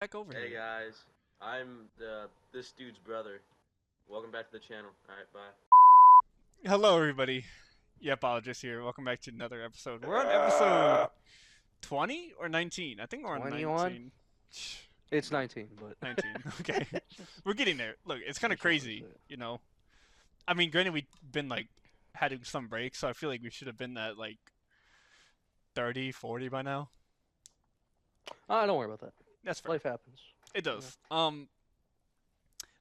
Back over Hey here. guys, I'm this dude's brother. Welcome back to the channel. All right, bye. Hello, everybody. Yapologist here. Welcome back to another episode. We're on episode 20 or 19. I think we're on 21? 19. It's 19, but 19. Okay. We're getting there. Look, it's kind of which one is crazy, it? you know. I mean, granted, we've been like having some breaks, so I feel like we should have been at like 30, 40 by now. Don't worry about that. That's fair. Life happens. It You know. does.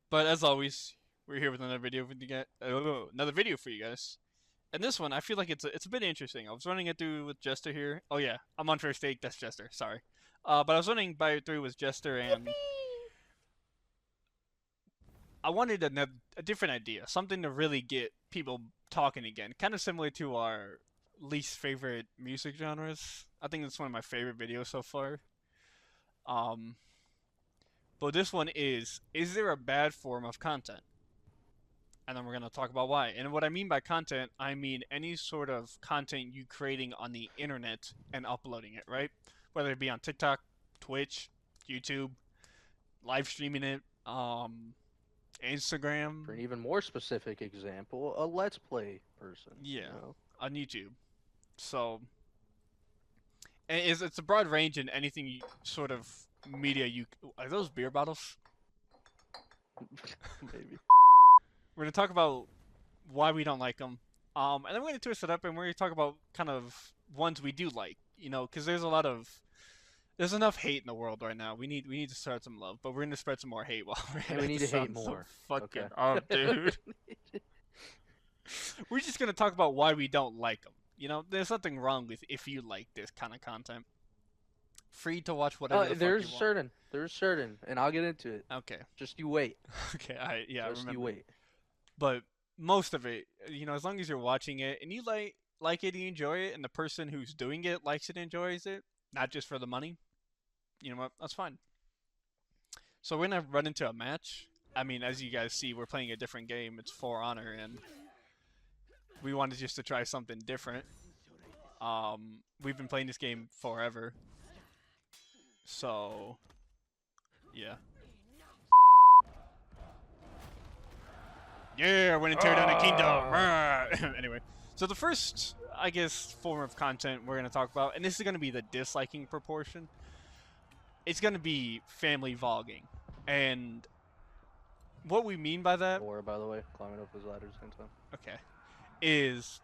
But as always, we're here with another video for you guys. Another video for you guys. And this one, I feel like it's a bit interesting. I was running it through with Jester here. Oh yeah, I'm on first take. That's Jester. Sorry. But I was running by it through with Jester, and I wanted a different idea, something to really get people talking again. Kind of similar to our least favorite music genres. I think it's one of my favorite videos so far. Um, but this one is there a bad form of content? And then we're going to talk about why. And what I mean by content, I mean any sort of content you creating on the internet and uploading it, right? Whether it be on TikTok, Twitch, YouTube, live streaming it, Instagram, For an even more specific example, a Let's Play person. yeah, on YouTube. So, and it's a broad range in anything sort of media you. Are those beer bottles? Maybe. We're gonna talk about why we don't like them, and then we're gonna twist it up and we're gonna talk about kind of ones we do like. You know, because there's enough hate in the world right now. We need to start some love, but we're gonna spread some more hate while we're And at we it. need This to hate sounds so more. fucking Okay. up, dude. We're just gonna talk about why we don't like them. You know, there's nothing wrong with if you like this kind of content. Free to watch whatever the fuck you there's want. certain, and I'll get into it. Okay. Just you wait. Okay. I Just you remember. wait. But most of it, you know, as long as you're watching it and you like it, you enjoy it, and the person who's doing it likes it, enjoys it, not just for the money. You know what? That's fine. So we're gonna run into a match. I mean, as you guys see, we're playing a different game. It's For Honor, and we wanted just to try something different. We've been playing this game forever, so yeah. Yeah, we're gonna tear down a kingdom. Anyway, so the first, I guess, form of content we're gonna talk about, and this is gonna be the disliking proportion. It's gonna be family vlogging, and what we mean by that, Or, by the way, climbing up those ladders in time. okay, is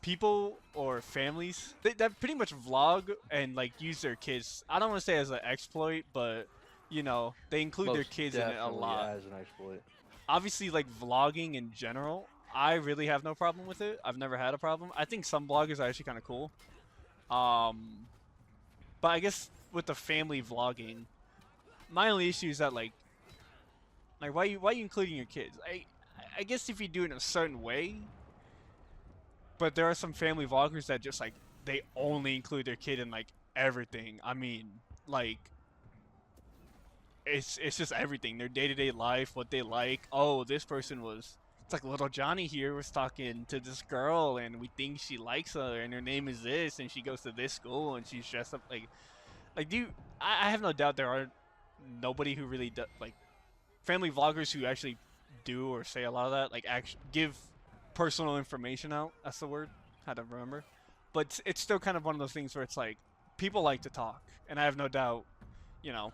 people or families that pretty much vlog and like use their kids. I don't want to say as an exploit, but you know they include their Most kids in it a definitely lot. as an exploit. Obviously, like vlogging in general, I really have no problem with it. I've never had a problem. I think some bloggers are actually kind of cool. Um, but I guess with the family vlogging, my only issue is that like why are you including your kids? I guess if you do it in a certain way, but there are some family vloggers that just like they only include their kid in like everything. I mean, like it's just everything. Their day to day life, what they like. Oh, this person was. It's like little Johnny here was talking to this girl, and we think she likes her, and her name is this, and she goes to this school, and she's dressed up like. Do you, I have no doubt there are nobody who really like family vloggers who actually do or say a lot of that. Like actually give personal information out. That's the word. How to remember. But it's still kind of one of those things where it's like people like to talk, and I have no doubt. You know,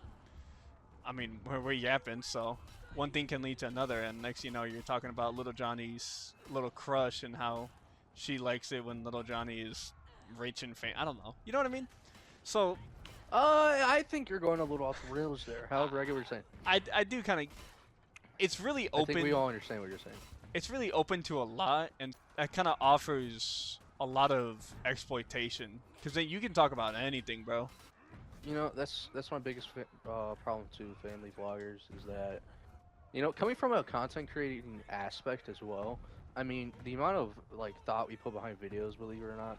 I mean, we're yapping, so one thing can lead to another, and next you know, you're talking about little Johnny's little crush and how she likes it when little Johnny is rich and famous. I don't know. You know what I mean? So I think you're going a little off the rails there. However, I get what you're saying. I do kind of. It's really I think we open. all understand what you're saying. It's really open to a lot, and that kind of offers a lot of exploitation because then you can talk about anything, bro. You know, that's my biggest problem to family vloggers is that, you know, coming from a content creating aspect as well. I mean, the amount of like thought we put behind videos, believe it or not,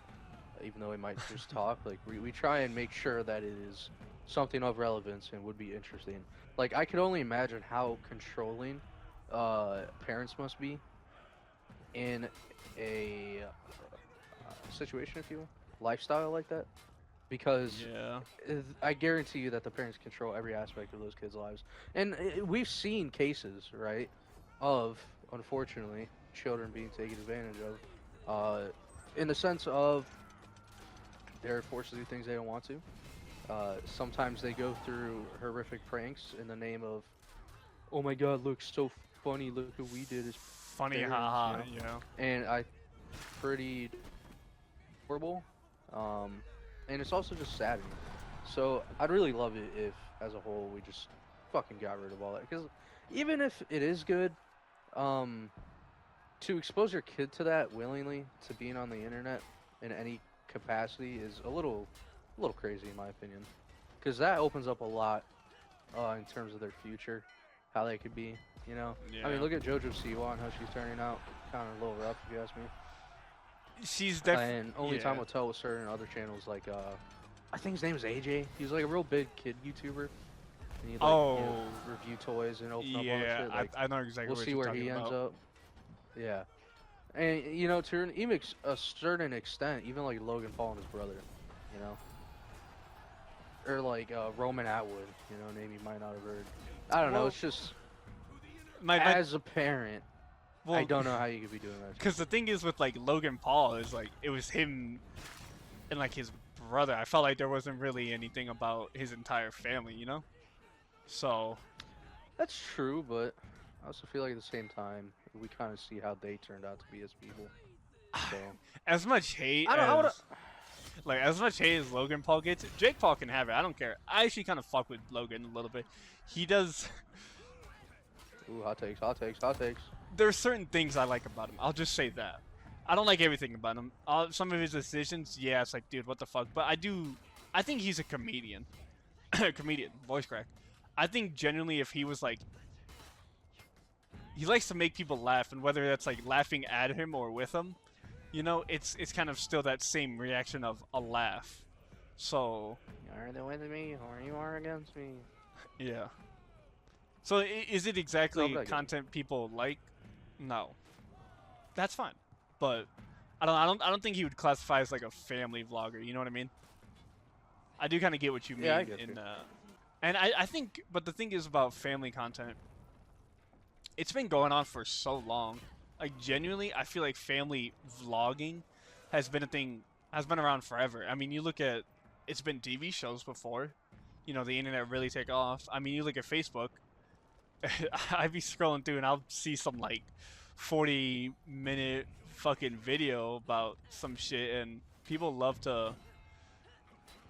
even though we might just talk, like we try and make sure that it is something of relevance and would be interesting. Like I could only imagine how controlling parents must be in a situation, if you will, lifestyle like that. because Yeah. I guarantee you that the parents control every aspect of those kids' lives. And we've seen cases, right, of unfortunately children being taken advantage of, in the sense of they're forced to do things they don't want to. Sometimes they go through horrific pranks in the name of, oh my God, look so funny, look what we did as Funny, parents, haha. Yeah. And pretty horrible. And it's also just saddening. So I'd really love it if, as a whole, we just fucking got rid of all that. Because even if it is good, um, to expose your kid to that willingly, to being on the internet in any capacity, is a little crazy in my opinion. Because that opens up a lot, in terms of their future, how they could be. You know, I mean, Yeah. look at JoJo Siwa and how she's turning out. Kind of a little rough, if you ask me. She's definitely. And only time will tell with certain other channels, like I think his name is AJ. He's like a real big kid YouTuber, and he'd like review toys and open up all that Yeah. shit. Like I know exactly we'll what see you're where talking he about. ends up. Yeah, and you know, to even a certain extent, even like Logan Paul and his brother, you know, or like Roman Atwood, you know, name you might not have heard. I don't know. Well, It's just my as a parent, well, I don't know how you could be doing that. because the thing is with like Logan Paul is like it was him and like his brother. I felt like there wasn't really anything about his entire family, you know. So That's true, but I also feel like at the same time, we kind of see how they turned out to be as people. So as much hate I don't. I wanna, as like as much hate as Logan Paul gets, Jake Paul can have it. I don't care. I actually kind of fuck with Logan a little bit. He does. Ooh, hot takes, hot takes, hot takes. There's certain things I like about him. I'll just say that. I don't like everything about him. Some of his decisions, yeah, it's like, dude, what the fuck? But I do. I think he's a comedian. Comedian, voice crack. I think genuinely, if he was like, he likes to make people laugh, and whether that's like laughing at him or with him, you know, it's kind of still that same reaction of a laugh. So Are they with me or you are against me? yeah. So is it exactly but I get it. content people like? No, that's fine. But I don't think he would classify as like a family vlogger. You know what I mean? I do kind of get what you mean. Yeah, I get you. And I think, but the thing is about family content, it's been going on for so long. Like genuinely, I feel like family vlogging has been a thing, has been around forever. I mean, you look at, it's been TV shows before. You know, the internet really take off. I mean, you look at Facebook. I'd be scrolling through and I'll see some like 40-minute fucking video about some shit, and people love to.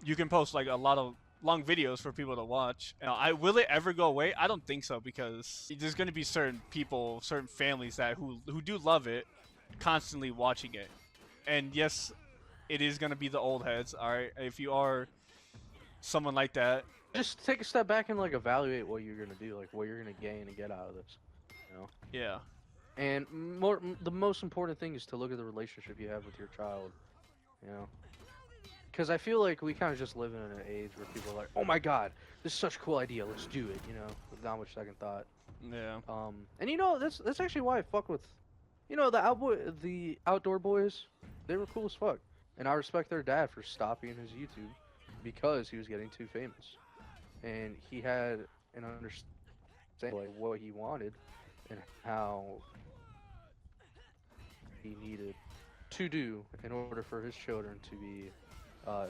You can post like a lot of long videos for people to watch. Will it ever go away? I don't think so, because there's going to be certain people, certain families that who do love it, constantly watching it. And yes, it is going to be the old heads. All right, if you are someone like that, Just take a step back and like evaluate what you're gonna do, like what you're gonna gain and get out of this. You know. yeah, And the most important thing is to look at the relationship you have with your child. You know. Because I feel like we kind of just live in an age where people are like, "Oh my God, this is such a cool idea. Let's do it." You know, with not much second thought. yeah, And you know that's actually why I fuck with, you know, the outdoor boys. They were cool as fuck, and I respect their dad for stopping his YouTube because he was getting too famous, and he had an understanding like what he wanted and how he needed to do in order for his children to be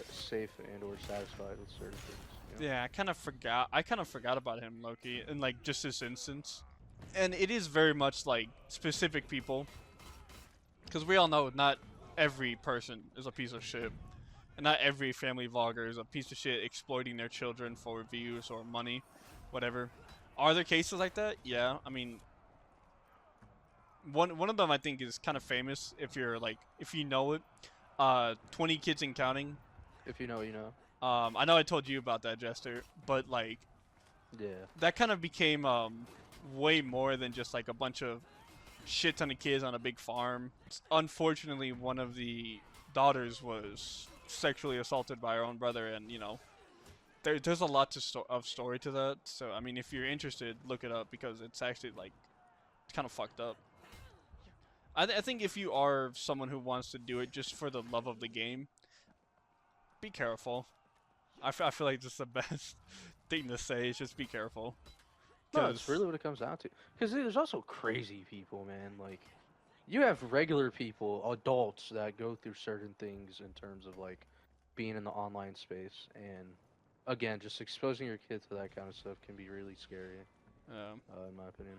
safe and or satisfied with certain things. You know? yeah. I kind of forgot about him, Loki, in like just this instance. And it is very much like specific people, because we all know not every person is a piece of shit. And not every family vlogger is a piece of shit exploiting their children for views or money, whatever. Are there cases like that? Yeah. I mean, one of them I think is kind of famous if you're like, if you know it. 20 Kids and Counting. If you know, you know. I know I told you about that, Jester, but like Yeah. that kind of became way more than just like a bunch of shit ton of kids on a big farm. Unfortunately, one of the daughters was sexually assaulted by her own brother, and you know, there's a lot of story to that. So I mean, if you're interested, look it up, because it's actually like it's kind of fucked up. I think if you are someone who wants to do it just for the love of the game, be careful. I feel like just the best thing to say is just be careful. No, it's 'Cause really what it comes down to. Because there's also crazy people, man. Like, you have regular people, adults that go through certain things in terms of like being in the online space, and again, just exposing your kid to that kind of stuff can be really scary, in my opinion.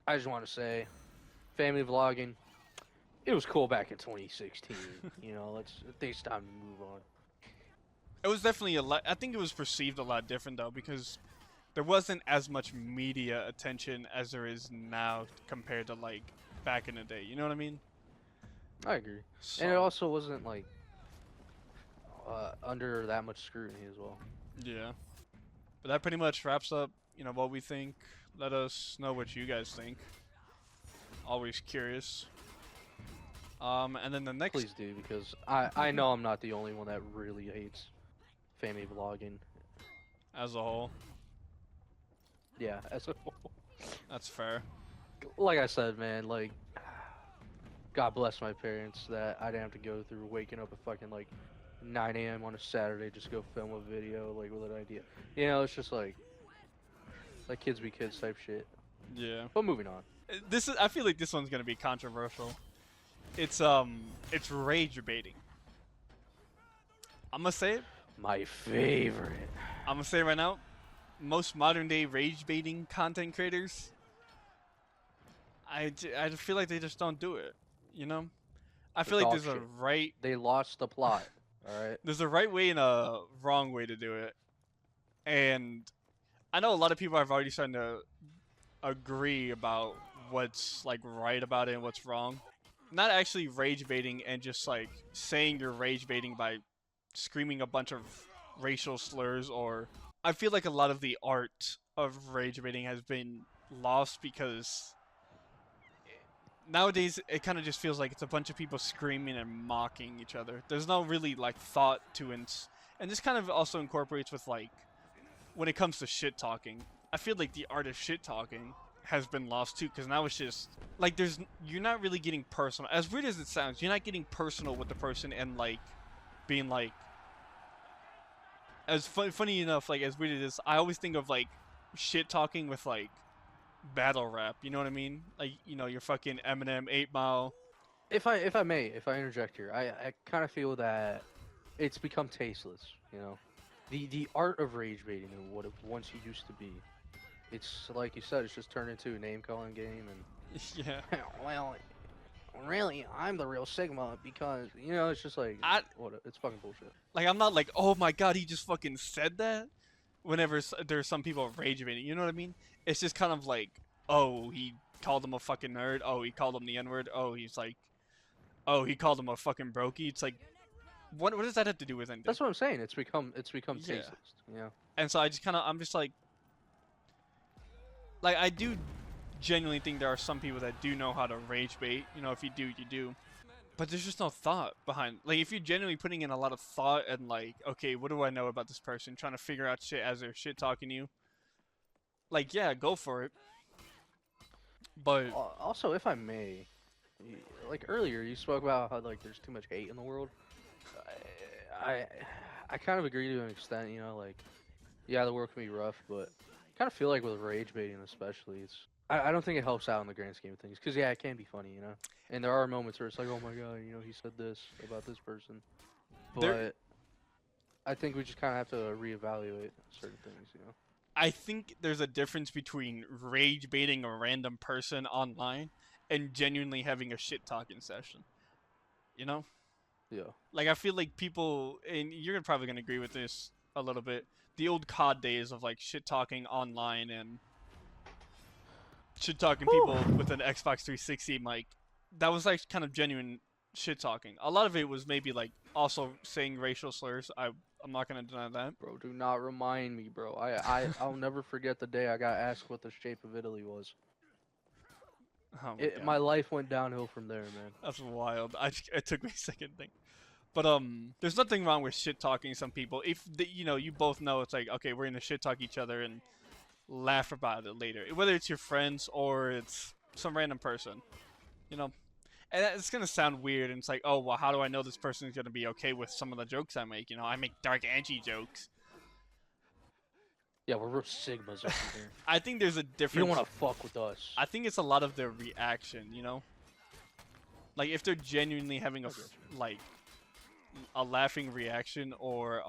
I just want to say, family vlogging, it was cool back in 2016. You know, I think it's time to move on. it was definitely a lot. I think it was perceived a lot different though because there wasn't as much media attention as there is now compared to like back in the day. You know what I mean? I agree, So, and it also wasn't like under that much scrutiny as well. yeah. But that pretty much wraps up, what we think. Let us know what you guys think. Always curious. And then the next, Please do, because I know I'm not the only one that really hates family vlogging. as a whole, Yeah, as a, that's fair. like I said, man, like, God bless my parents that I didn't have to go through waking up at fucking like 9 a.m. on a Saturday just to go film a video like with an idea. You know, it's just like kids be kids type shit. Yeah. But moving on. I feel like this one's gonna be controversial. It's rage baiting. I'm gonna say it. My favorite. I'm gonna say it right now. Most modern day rage baiting content creators, I feel like they just don't do it. You know, I feel like dog there's a shit. right They lost the plot. All right. there's a right way and a wrong way to do it, and I know a lot of people have already started to agree about what's like right about it and what's wrong. Not actually rage baiting and just like saying you're rage baiting by screaming a bunch of racial slurs, or I feel like a lot of the art of rage baiting has been lost because nowadays it kind of just feels like it's a bunch of people screaming and mocking each other. There's no really like thought to it, and this kind of also incorporates with like when it comes to shit talking. I feel like the art of shit talking has been lost too, because now it's just like you're not really getting personal. As weird as it sounds, you're not getting personal with the person and like being like as funny enough, like as weird as it is, I always think of like shit talking with like battle rap. You know what I mean? Like your fucking Eminem, 8 Mile. If I if I interject here, I kind of feel that it's become tasteless. You know, the art of rage baiting and what it once used to be. It's like you said, it's just turned into a name calling game, and Yeah. well, really, I'm the real Sigma because it's just like it's fucking bullshit. Like I'm not like, oh my god, he just fucking said that. Whenever there's some people rage baiting, you know what I mean? It's just kind of like, oh, he called him a fucking nerd. Oh, he called him the N-word. Oh, he's like, oh, he called him a fucking brokey. It's like, what does that have to do with anything? That's what I'm saying. It's become Yeah. tasteless. Yeah. And so I'm just like I do genuinely think there are some people that do know how to rage bait. If you do, you do. But there's just no thought behind. Like, if you're genuinely putting in a lot of thought and like, okay, what do I know about this person? Trying to figure out shit as they're shit talking to you. Like, yeah, go for it. But Also, if I may, like earlier, you spoke about how like there's too much hate in the world. I kind of agree to an extent. Like, yeah, the world can be rough, but I kind of feel like with rage baiting, especially, I don't think it helps out in the grand scheme of things. Because yeah, it can be funny, and there are moments where it's like, oh my god, he said this about this person, but I think we just kind of have to reevaluate certain things. I think there's a difference between rage baiting a random person online and genuinely having a shit talking session. You know? Yeah. Like, I feel like people, and you're probably gonna agree with this a little bit. The old COD days of like shit talking online and shit talking people with an Xbox 360 mic, that was like kind of genuine shit talking. A lot of it was maybe like also saying racial slurs. I'm not gonna deny that. Bro, do not remind me, bro. I'll never forget the day I got asked what the shape of Italy was. Oh My life went downhill from there, man. That's wild. It took me a second to think. But there's nothing wrong with shit talking some people. If you both know it's like, okay, we're gonna shit talk each other and laugh about it later. Whether it's your friends or it's some random person, And it's gonna sound weird, and it's like, oh well, how do I know this person is gonna be okay with some of the jokes I make? You know, I make dark edgy jokes. Yeah, we're real sigmas over here. I think there's a You don't difference. want to fuck with us. I think it's a lot of their reaction. You know, like if they're genuinely having I get you. like a laughing reaction, or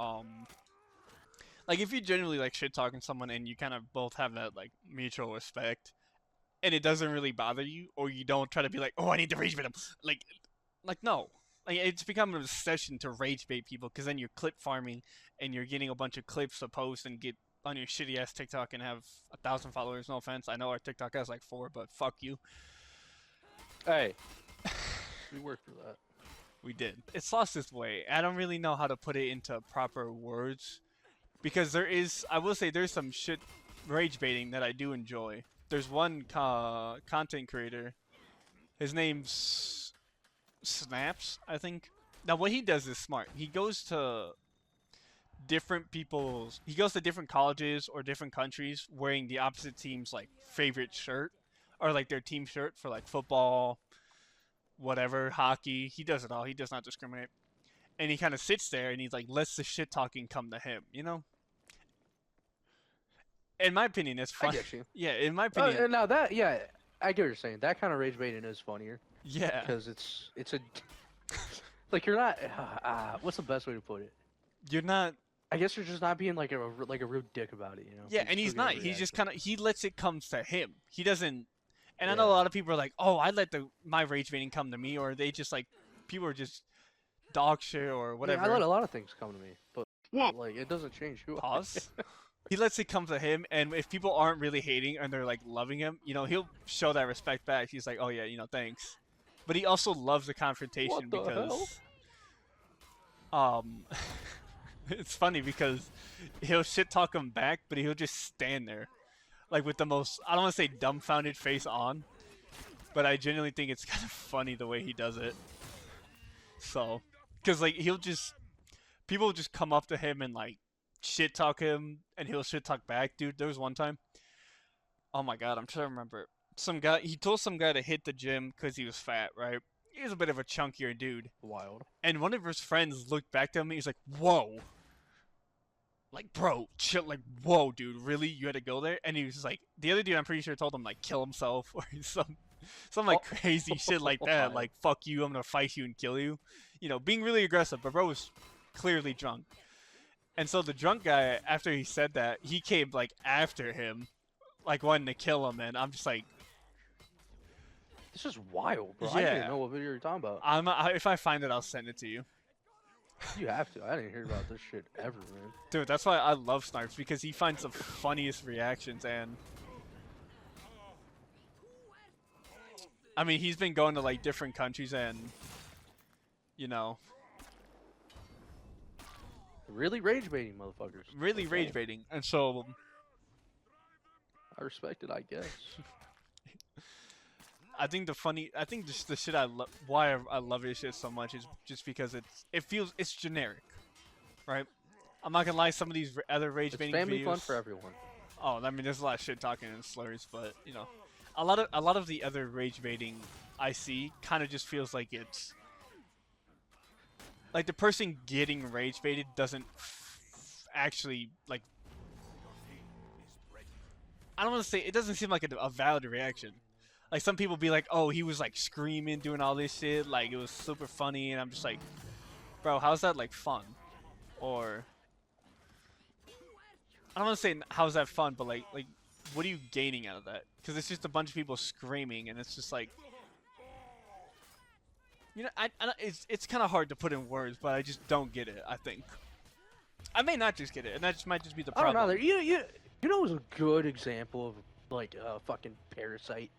like if you genuinely like shit talking someone and you kind of both have that like mutual respect, and it doesn't really bother you, or you don't try to be like, oh, I need to rage bait him, like no, like it's become an obsession to rage bait people, because then you're clip farming and you're getting a bunch of clips to post and get on your shitty ass TikTok and have 1,000 followers. No offense, I know our TikTok has like 4, but fuck you. Hey, we worked for that. We did. It's lost its way. I don't really know how to put it into proper words, because there is, I will say, there's some shit rage baiting that I do enjoy. There's one content creator. His name's Snaps, I think. Now, what he does is smart. He goes to different colleges or different countries wearing the opposite team's like favorite shirt, or like their team shirt for like football, whatever, hockey. He does it all. He does not discriminate. And he kind of sits there and he's like, lets the shit talking come to him, you know? In my opinion, it's I fun. get you. Yeah, in my opinion. Now that, yeah, I get what you're saying. That kind of rage baiting is funnier Yeah. because it's a like you're not. What's the best way to put it? You're not. I guess you're just not being like a real dick about it, you know? Yeah, You and he's still get a not. He's just reaction. kind of. He lets it come to him. He doesn't. And I know a Yeah. lot of people are like, oh, I let my rage baiting come to me, or they just like, people are just dog shit or whatever. Yeah, I let a lot of things come to me, but like it doesn't change who. Pause. He lets it come to him, and if people aren't really hating and they're like loving him, you know, he'll show that respect back. He's like, oh yeah, you know, thanks. But he also loves the confrontation What the because, it's funny because he'll shit talk him back, but he'll just stand there, like with the most, I don't want to say dumbfounded face on, but I genuinely think it's kind of funny the way he does it. So, because like people will just come up to him and like shit talk him, and he'll shit talk back. Dude, there was one time, oh my god, I'm trying to remember. He told some guy to hit the gym because he was fat, right? He was a bit of a chunkier dude. Wild. And one of his friends looked back to him and he's like, whoa. Like, bro, chill. Like, whoa, dude, really? You had to go there? And he was like, the other dude, I'm pretty sure, told him, like, kill himself or some like crazy shit like that. Like, fuck you, I'm gonna fight you and kill you. You know, being really aggressive, but bro was clearly drunk. And so the drunk guy, after he said that, he came, like, after him, like, wanting to kill him. And I'm just like, This is wild, bro. I didn't Yeah. even know what video you're talking about. if I find it, I'll send it to you. You have to. I didn't hear about this shit ever, man. Dude, that's why I love Snarps, because he finds the funniest reactions. And I mean, he's been going to like different countries, and you know, Really rage baiting, motherfuckers. really Okay. rage baiting. And so I respect it, I guess. I think just the shit why I love this shit so much is just because it's generic, right? I'm not gonna lie, some of these other rage It's baiting family videos. fun for everyone. Oh, I mean, there's a lot of shit talking and slurs, but you know, a lot of the other rage baiting I see kind of just feels like it's like the person getting rage baited doesn't actually like. I don't want to say, it doesn't seem like a valid reaction. Like some people be like, "Oh, he was like screaming, doing all this shit, like it was super funny," and I'm just like, "Bro, how's that like fun?" Or I don't want to say how's that fun, but like what are you gaining out of that? Because it's just a bunch of people screaming, and it's just like, you know, it's kind of hard to put in words, but I just don't get it. I think I may not just get it, and that just might just be the I don't problem. know. You know, it was a good example of like a fucking parasite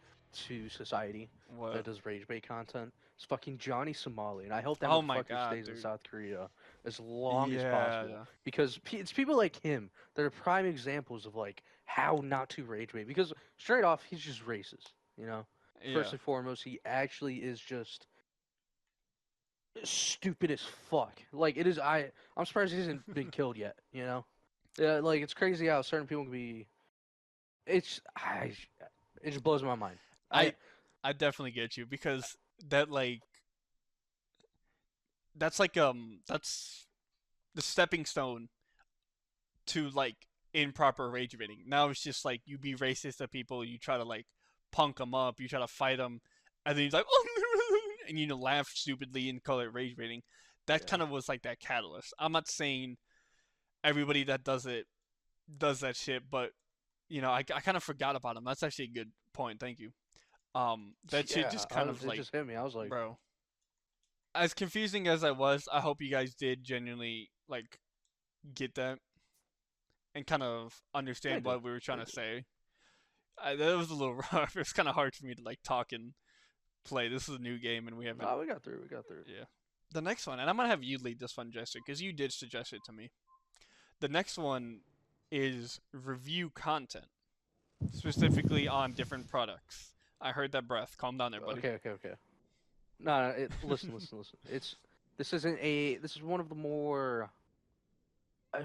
to society What? that does rage bait content. It's fucking Johnny Somali, and I hope that Oh my motherfucker God, stays in dude. South Korea as long as Yeah, possible. yeah. Because it's people like him that are prime examples of like how not to rage bait. Because straight off, he's just racist. You know, first and foremost, he actually is just stupid as fuck. Like it is. I'm surprised he hasn't been killed yet. You know, yeah. Like it's crazy how certain people can be. It just blows my mind. I definitely get you, because that like that's the stepping stone to like improper rage baiting. Now it's just like you be racist to people, you try to like punk them up, you try to fight them, and then he's like, oh, and you know laugh stupidly and call it rage baiting. That Yeah. kind of was like that catalyst. I'm not saying everybody that does it does that shit, but you know I kind of forgot about him. That's actually a good point. Thank you. That shit Yeah, just kind of it like, just hit me. I was like, bro. As confusing as I was, I hope you guys did genuinely like get that and kind of I understand did. what we were I trying to did. say. That was a little rough. It's kind of hard for me to like talk and play. This is a new game and we haven't. No, we got through. We got through. Yeah. The next one, and I'm gonna have you lead this one, Jester, because you did suggest it to me. The next one is review content, specifically on different products. I heard that breath. Calm down there, buddy. Okay, okay, okay. No, no listen, listen, listen. This isn't a. This is one of the more.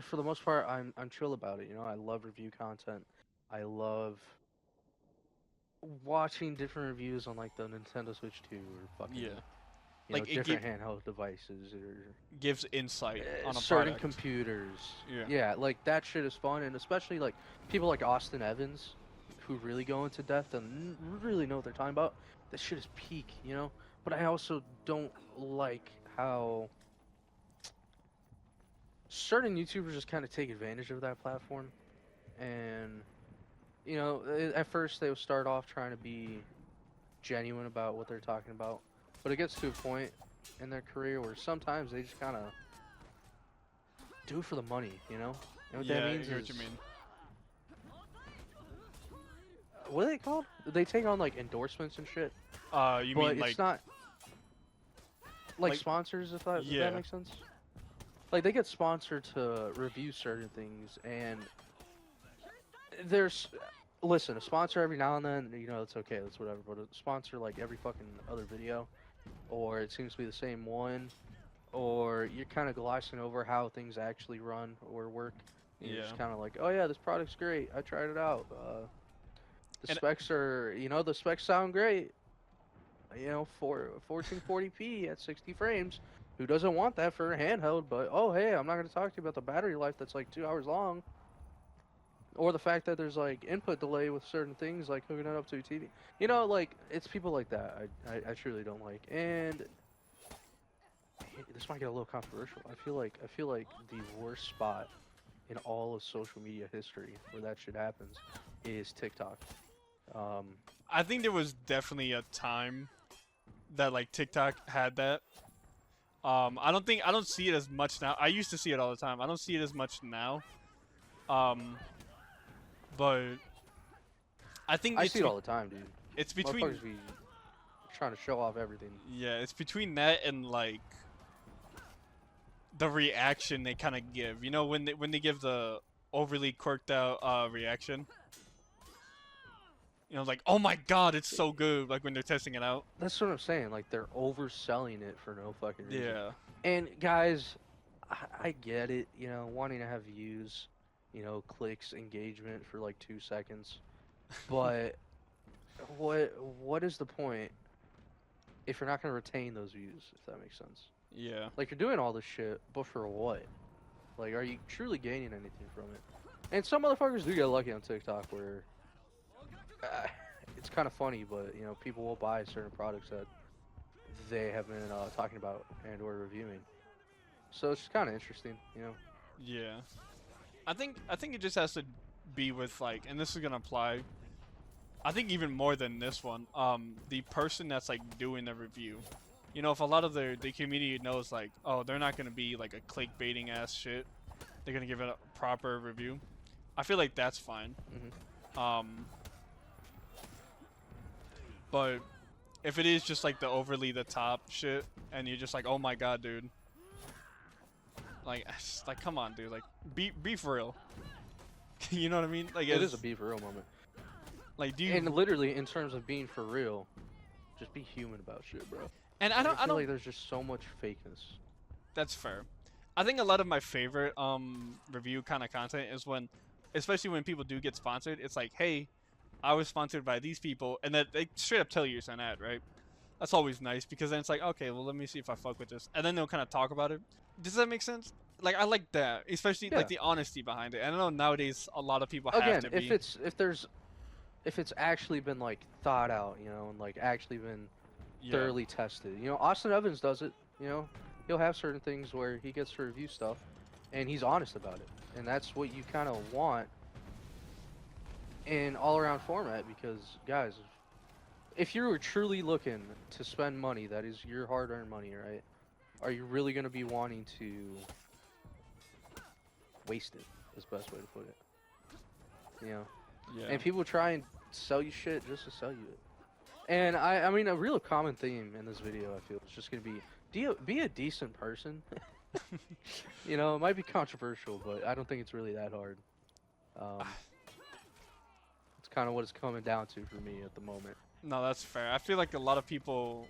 For the most part, I'm chill about it. You know, I love review content. I love watching different reviews on like the Nintendo Switch 2 or fucking Yeah. you know Like it different handheld devices or gives insight on a certain product. computers. Yeah. Yeah, like that shit is fun, and especially like people like Austin Evans, who really go into depth and really know what they're talking about. That shit is peak, you know. But I also don't like how certain YouTubers just kind of take advantage of that platform, and you know, at first they will start off trying to be genuine about what they're talking about, but it gets to a point in their career where sometimes they just kind of do it for the money, you know? And what Yeah, that I means hear is, what you mean. what are they called? They take on like endorsements and shit, You but mean it's like not like, like- sponsors, if that yeah. makes sense. Like they get sponsored to review certain things, and there's listen, a sponsor every now and then, you know, it's okay, that's whatever. But a sponsor like every fucking other video, or it seems to be the same one, or you're kind of glossing over how things actually run or work. And you're Yeah. just kind of like, oh yeah, this product's great. I tried it out. The And- specs are, you know, the specs sound great. You know, for 1440p at 60 frames. Who doesn't want that for a handheld? But oh hey, I'm not going to talk to you about the battery life that's like 2 hours long, or the fact that there's like input delay with certain things, like hooking it up to a TV. You know, like it's people like that I truly don't like. And this might get a little controversial. I feel like the worst spot in all of social media history where that shit happens is TikTok. Um, I think there was definitely a time that like TikTok had that. I don't see it as much now. I used to see it all the time. I don't see it as much now. Um, but I think I it's see it all the time, dude. it's between Motherfuckers be trying to show off everything. yeah, it's between that and like the reaction they kind of give. You know when they give the overly quirked out reaction. You know, like, oh my god, it's so good. Like when they're testing it out. That's what I'm saying. Like they're overselling it for no fucking reason. Yeah. And guys, I get it. You know, wanting to have views, you know, clicks, engagement for like 2 seconds, but what is the point if you're not gonna retain those views? If that makes sense. Yeah. Like you're doing all this shit, but for what? Like, are you truly gaining anything from it? And some motherfuckers do get lucky on TikTok where it's kind of funny, but you know, people will buy certain products that they have been talking about and or reviewing. So it's kind of interesting, you know. Yeah. I think it just has to be with like, and this is gonna apply. I think even more than this one, the person that's like doing the review. You know, if a lot of the community knows like, oh, they're not gonna be like a clickbaiting ass shit. They're gonna give it a proper review. I feel like that's fine. But if it is just like the overly the top shit, and you're just like, oh my god, dude. Like, like come on, dude. Like, be for real. You know what I mean? Like, It is a be for real moment. Like, do you? And literally, in terms of being for real, just be human about shit, bro. And I feel like there's just so much fakeness. That's fair. I think a lot of my favorite review kind of content is when, especially when people do get sponsored. It's like, hey, I was sponsored by these people, and that they straight up tell you it's an ad, right? That's always nice because then it's like, okay, well, let me see if I fuck with this, and then they'll kind of talk about it. Does that make sense? Like I like that, especially Yeah. like the honesty behind it. And I know nowadays a lot of people have Again, to be. if it's actually been like thought out, you know, and like actually been Yeah. thoroughly tested. You know, Austin Evans does it. You know, he'll have certain things where he gets to review stuff, and he's honest about it, and that's what you kind of want in all-around format. Because guys, if you were truly looking to spend money, that is your hard-earned money, right? Are you really going to be wanting to waste it? Is the best way to put it. You know. Yeah. And people try and sell you shit just to sell you it. And I mean, a real common theme in this video, I feel, is just gonna be a decent person. You know, it might be controversial, but I don't think it's really that hard. It's kind of what it's coming down to for me at the moment. No, that's fair. I feel like a lot of people.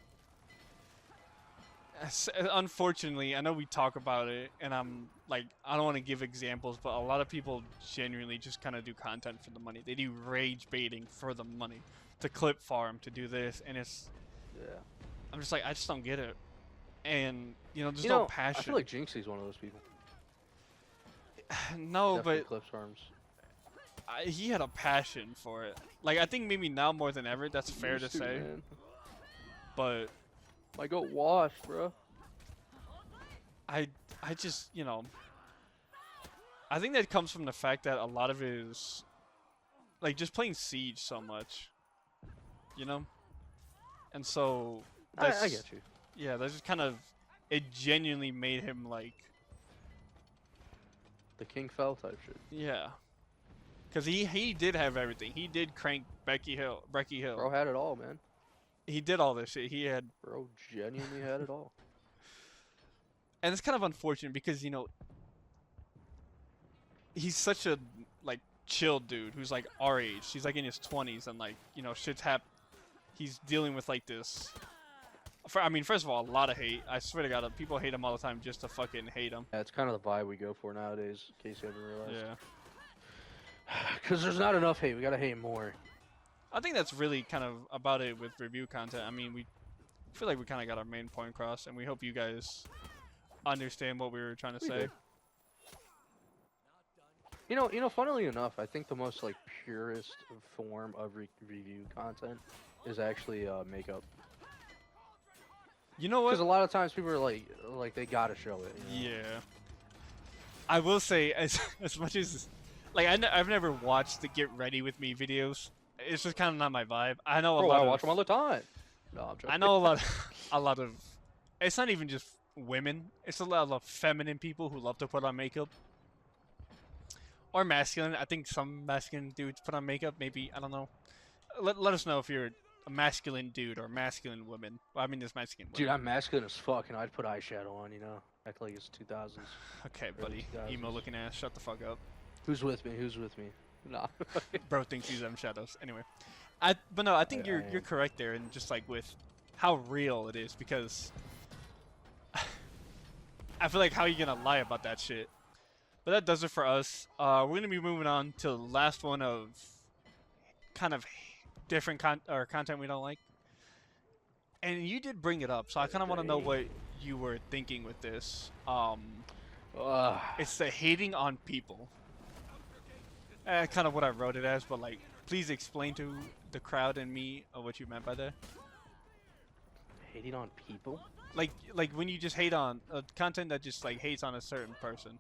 Unfortunately, I know we talk about it, and I'm like, I don't want to give examples, but a lot of people genuinely just kind of do content for the money. They do rage baiting for the money, to clip farm, to do this, and it's. Yeah. I'm just like, I just don't get it, and you know, there's You no know, passion. I feel like Jinxie's one of those people. No, Definitely but clips arms. he had a passion for it. Like I think maybe now more than ever, that's fair to Used to, say. man. But Might go washed, bro. I just, you know, I think that comes from the fact that a lot of it is like just playing Siege so much, you know, and so I get you. Yeah, that's just kind of it. Genuinely made him like The King Fell type shit. yeah, because he did have everything. He did crank Becky Hill. Bro had it all, man. He did all this shit. He had. Bro genuinely had it all. And it's kind of unfortunate because, you know, he's such a, like, chill dude who's, like, our age. He's, like, in his 20s and, like, you know, he's dealing with, like, this. I mean, first of all, a lot of hate. I swear to God, people hate him all the time just to fucking hate him. Yeah, it's kind of the vibe we go for nowadays, in case you haven't realized. Yeah. Because there's not enough hate. We gotta hate more. I think that's really kind of about it with review content. I mean, we feel like we kind of got our main point across, and we hope you guys understand what we were trying to say. did. You know, funnily enough, I think the most like purest form of review content is actually makeup. You know what? Because a lot of times people are like they gotta show it. You know? Yeah. I will say, as much as, like, I've never watched the Get Ready With Me videos. It's just kind of not my vibe. I know a Bro, lot I of. watch them all the time. No, I'm joking. I know a lot of. It's not even just women. It's a lot of feminine people who love to put on makeup. Or masculine. I think some masculine dudes put on makeup. Maybe, I don't know. Let us know if you're a masculine dude or masculine woman. Well, I mean, there's masculine women. Dude, I'm masculine as fuck, and I'd put eyeshadow on. You know, act like it's 2000s. Okay, buddy. 2000s. Emo looking ass. Shut the fuck up. Who's with me? Who's with me? Nah. Bro thinks he's them shadows. Anyway, but no, I think I you're am. correct there, and just like with how real it is, because I feel like how you gonna lie about that shit. But that does it for us. We're gonna be moving on to the last one of kind of different content we don't like. And you did bring it up, so I kind of want to know what you were thinking with this. It's the hating on people. Kind of what I wrote it as, but like, please explain to the crowd and me what you meant by that. Hating on people? Like when you just hate on content that just like hates on a certain person.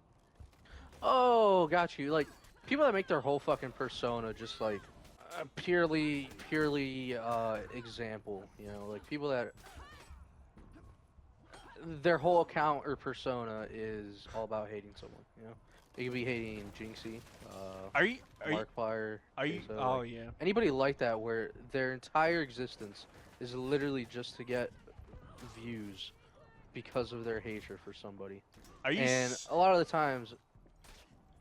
Oh, got you. Like people that make their whole fucking persona just like purely example. You know, like people that their whole account or persona is all about hating someone. You know, it could be hating Jinxie, Are you? Markiplier. Are you? Queso, Oh like, yeah. anybody like that where their entire existence is literally just to get views because of their hatred for somebody. Are you? And a lot of the times,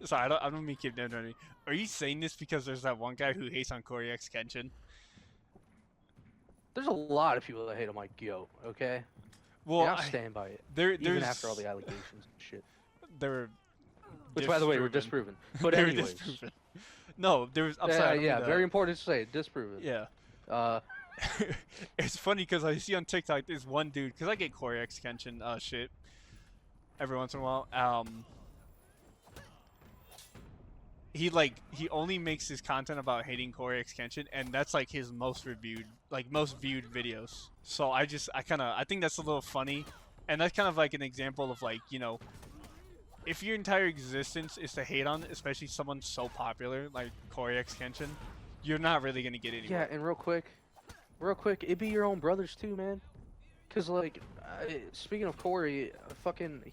Sorry, I don't mean to keep interrupting. Are you saying this because there's that one guy who hates on Corey X Kenshin? there's a lot of people that hate on my goat. Okay, Well, and I'll stand by it, there's even after all the allegations and shit. They're Which, by the way, were disproven. But They were anyways, disproven. No, there was. I'm sorry. I don't yeah, mean very important to say, disproven. Yeah. it's funny because I see on TikTok this one dude, because I get Corey X Kenshin shit every once in a while. He only makes his content about hating Corey X Kenshin, and that's like his most viewed videos. So I think that's a little funny, and that's kind of like an example of like, if your entire existence is to hate on, especially someone so popular like Corey X Kenshin, you're not really gonna get anywhere. Yeah, and real quick, it'd be your own brothers too, man. Cause like, speaking of Corey,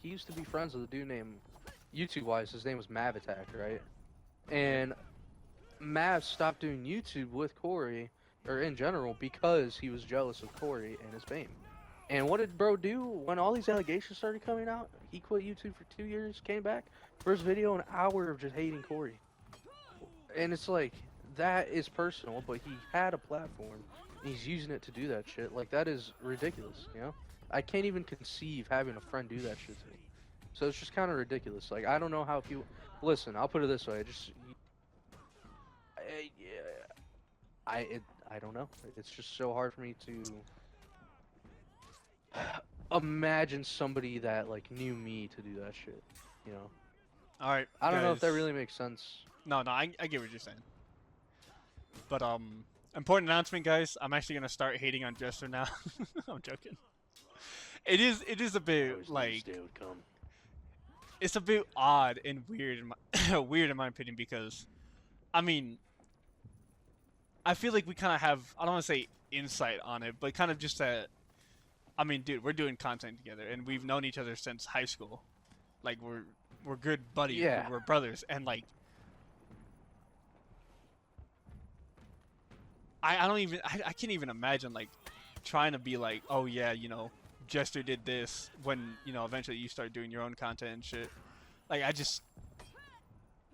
he used to be friends with a dude named, YouTube wise, his name was Mav Attack, right? And Mav stopped doing YouTube with Corey, or in general, because he was jealous of Corey and his fame. And what did bro do when all these allegations started coming out? He quit YouTube for 2 years, came back, first video, an hour of just hating Corey. And it's like, that is personal, but he had a platform, and he's using it to do that shit. Like, that is ridiculous, you know? I can't even conceive having a friend do that shit to me. So it's just kind of ridiculous. Like, I don't know how people... Listen, I'll put it this way. I don't know. It's just so hard for me to imagine somebody that like knew me to do that shit. You know. All right. I don't know if that guys. really makes sense. No, I get what you're saying. But important announcement, guys. I'm actually gonna start hating on Jester now. I'm joking. It is a bit like it's a bit odd and weird weird in my opinion, because I mean, I feel like we kind of have, I don't want to say insight on it, but kind of just that. I mean, dude, we're doing content together, and we've known each other since high school. Like we're good buddies. Yeah. We're brothers, and like I can't even imagine like trying to be like, oh yeah, Jester did this when eventually you start doing your own content and shit. Like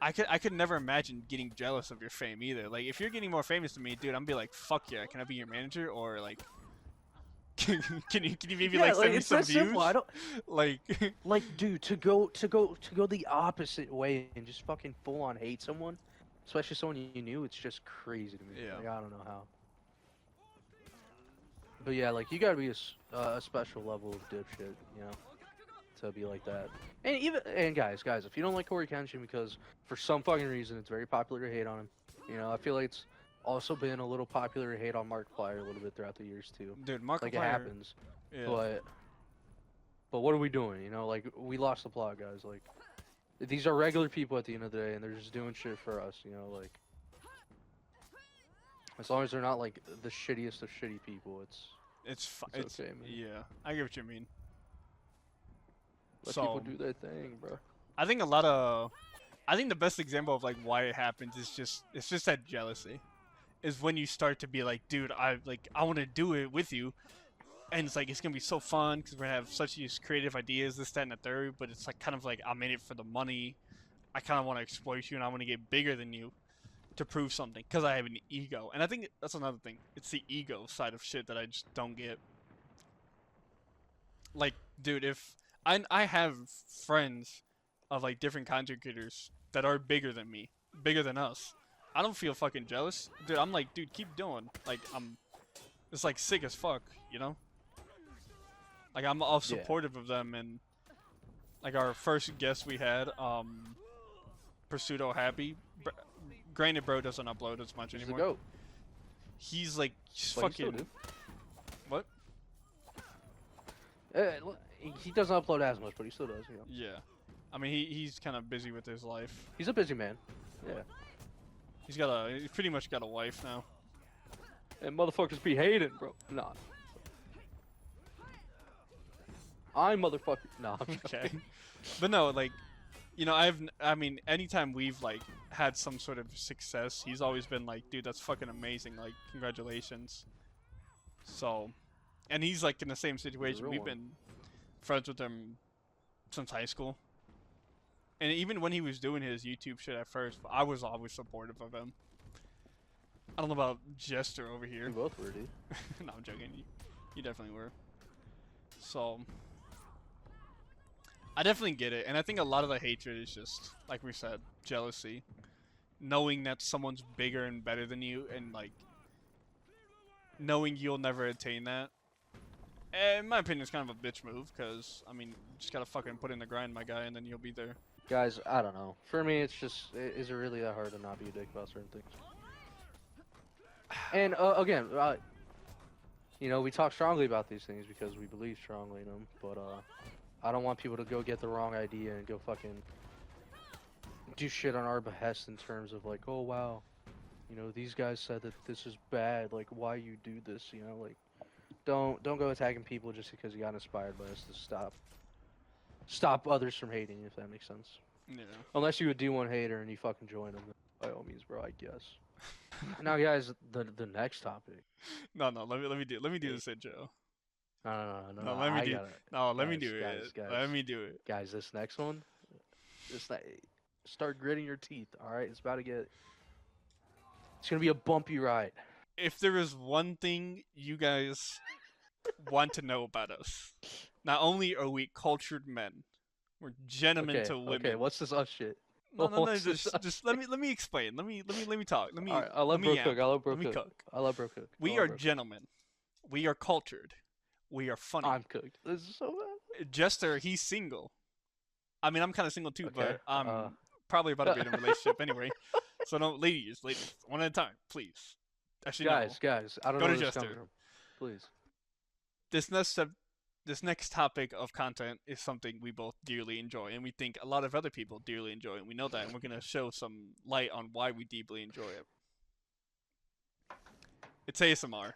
I could never imagine getting jealous of your fame either. Like if you're getting more famous than me, dude, I'm be like, fuck yeah, can I be your manager, or like can you maybe like send me it's some that views? simple. I don't Like like, dude, to go the opposite way and just fucking full on hate someone, especially someone you knew. It's just crazy to me. Yeah. Like, I don't know how. But yeah, like you gotta be a special level of dipshit, to be like that. And guys, if you don't like Corey Kenshin because for some fucking reason it's very popular to hate on him, I feel like it's also been a little popular to hate on Markiplier a little bit throughout the years too. dude, Markiplier. Like it happens. Yeah. But what are we doing? Like we lost the plot, guys. Like these are regular people at the end of the day, and they're just doing shit for us. Like as long as they're not like the shittiest of shitty people, It's okay, man. Yeah, I get what you mean. Let So people do their thing, bro. I think the best example of like why it happens is just that jealousy, is when you start to be like, dude, I want to do it with you, and it's like it's gonna be so fun because we're gonna have such these creative ideas, this, that, and the third. But it's like kind of like I'm in it for the money. I kind of want to exploit you, and I want to get bigger than you to prove something because I have an ego. And I think that's another thing. It's the ego side of shit that I just don't get. Like, dude, if I have friends of like different content creators that are bigger than me, bigger than us, I don't feel fucking jealous, dude. I'm like, dude, keep doing. Like, it's like sick as fuck, Like I'm all supportive of them, and like our first guest we had, Pursuito Happy. Granted, bro doesn't upload as much He's anymore. the goat. He's like But he still fucking. do. What? He doesn't upload as much, but he still does. Yeah, I mean he's kind of busy with his life. He's a busy man. Yeah. He's pretty much got a wife now. And motherfuckers be hating, bro. Nah. I'm motherfucker. Nah. I'm Okay, but no, like, I mean, anytime we've like had some sort of success, he's always been like, dude, that's fucking amazing. Like, congratulations. So, and he's like in the same situation. We've been friends with him since high school. And even when he was doing his YouTube shit at first, I was always supportive of him. I don't know about Jester over here. We both were, dude. No, I'm joking. You definitely were. So, I definitely get it. And I think a lot of the hatred is just, like we said, jealousy. Knowing that someone's bigger and better than you, and like knowing you'll never attain that. And in my opinion, it's kind of a bitch move, because, I mean, you just gotta fucking put in the grind, my guy, and then you'll be there. Guys, I don't know. For me, it's just, is it really that hard to not be a dick about certain things? And again, you know, we talk strongly about these things because we believe strongly in them, but I don't want people to go get the wrong idea and go fucking do shit on our behest in terms of like, oh wow, you know, these guys said that this is bad, like why you do this, you know, like don't go attacking people just because you got inspired by us to stop others from hating, if that makes sense. Yeah. Unless you would do one hater and you fucking join them, by all means, bro, I guess. Now, guys, the next topic. No, let me do this intro. No, Let me I do. got it. No, let me Guys, do guys, it. guys. Let me do it. Guys, this next one, start gritting your teeth. All right, it's gonna be a bumpy ride. If there is one thing you guys want to know about us, not only are we cultured men, we're gentlemen Okay, to women. okay. What's this shit? No, What's this just let me explain. Let me talk. Let me. All right, I love let bro me cook. I love bro Let me cook. cook. I love bro cook. We are gentlemen. We are cultured. We are funny. I'm cooked. This is so bad. Jester, he's single. I mean, I'm kind of single too, Okay, but I'm probably about to be in a relationship anyway. So no, ladies, one at a time, please. Actually, guys, I don't Go know to where this Jester. coming from. Please. This next topic of content is something we both dearly enjoy, and we think a lot of other people dearly enjoy, and we know that, and we're gonna show some light on why we deeply enjoy it. It's ASMR.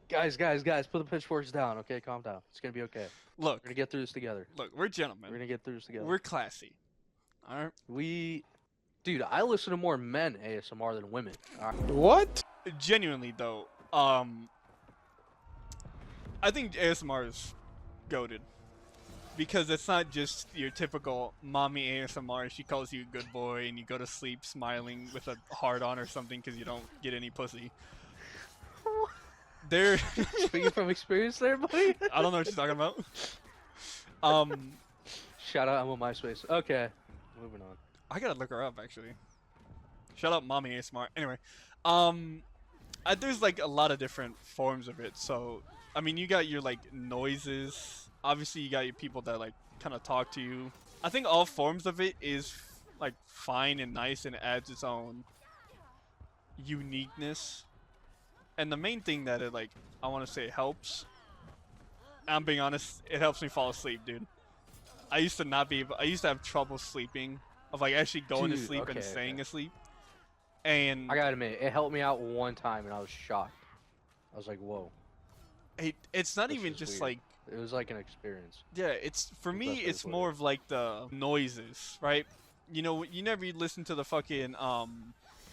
Guys, put the pitchforks down, okay? Calm down. It's gonna be okay. Look, We're gonna get through this together. we're gentlemen. We're gonna get through this together. We're classy. All right. Dude, I listen to more men ASMR than women. All right. What? Genuinely though, I think ASMR is goated. Because it's not just your typical mommy ASMR. She calls you a good boy and you go to sleep smiling with a heart on or something because you don't get any pussy. They're Speaking from experience there, buddy. I don't know what you're talking about. Shout out, I'm on MySpace. Okay, moving on. I gotta look her up actually. Shout out mommy ASMR. Anyway, there's like a lot of different forms of it. So, I mean, you got your like noises. Obviously, you got your people that like kind of talk to you. I think all forms of it is like fine and nice and adds its own uniqueness. And the main thing that it like I want to say helps. I'm being honest, it helps me fall asleep, dude. I used to have trouble sleeping, of like actually going to Dude, sleep and okay, staying okay. asleep. And I gotta admit, it helped me out one time, and I was shocked. I was like, whoa. it's not This even is just weird. like, It was like an experience. yeah, it's for The me best way to it's put more it. of like the noises, right? You know, you never listen to the fucking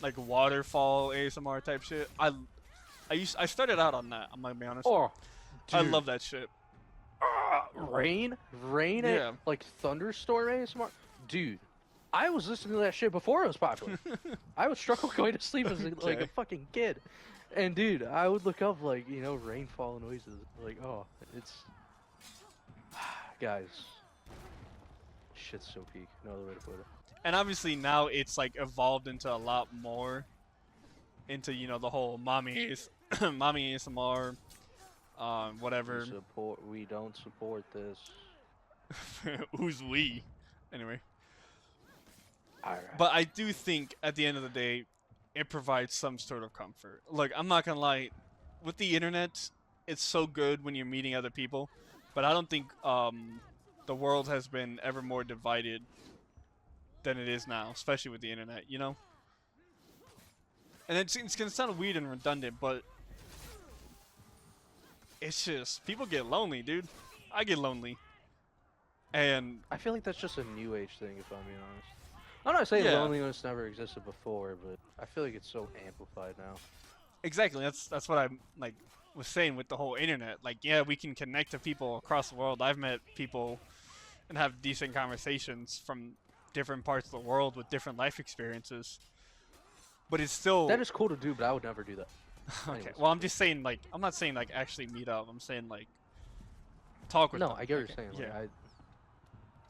like waterfall ASMR type shit. I started out on that, I'm gonna be honest. Oh, I dude. love that shit. Rain, Yeah. like thunderstorm ASMR, dude. I was listening to that shit before it was popular. I would struggle going to sleep as like a Okay. fucking kid, and dude, I would look up like rainfall noises. Like, oh, it's guys, shit's so peak. No other way to put it. And obviously now it's like evolved into a lot more into, you know, the whole mommy ASMR, whatever. We don't support this. Who's we? Anyway. Alright. But I do think at the end of the day, it provides some sort of comfort. Look, I'm not gonna lie, with the internet, it's so good when you're meeting other people, but I don't think the world has been ever more divided than it is now, especially with the internet, you know? And it's gonna sound weird and redundant, but it's just, people get lonely, dude. I get lonely. And I feel like that's just a new age thing, if I'm being honest. I'm not saying Yeah. loneliness never existed before, but I feel like it's so amplified now. exactly, that's what I like was saying with the whole internet. Like, yeah, we can connect to people across the world. I've met people and have decent conversations from different parts of the world with different life experiences. But it's still That is cool to do, but I would never do that. okay. anyways. Well, I'm just saying, like, I'm not saying like actually meet up. I'm saying like talk with No, them. I get what Okay, you're saying. Yeah. Like,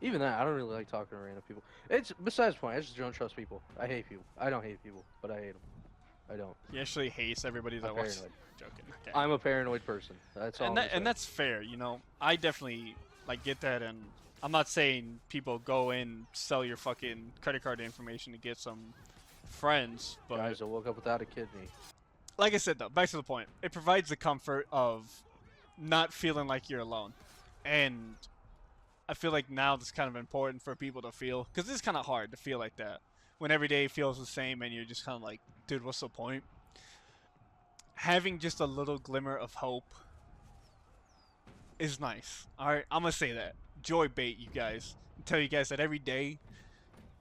even that, I don't really like talking to random people. It's besides the point. I just don't trust people. I hate people. I don't hate people, but I hate them. I don't. He actually hates everybody that I'm watches. paranoid. Joking. Okay. I'm a paranoid person. That's all. And that's fair. You know, I definitely like get that, and I'm not saying people go in sell your fucking credit card information to get some friends, but guys, I woke up without a kidney. like I said though, back to the point. It provides the comfort of not feeling like you're alone, and I feel like now it's kind of important for people to feel, because it's kind of hard to feel like that when every day feels the same and you're just kind of like, dude, what's the point? Having just a little glimmer of hope is nice. All right, I'm gonna say that. Joy bait, you guys. Tell you guys that every day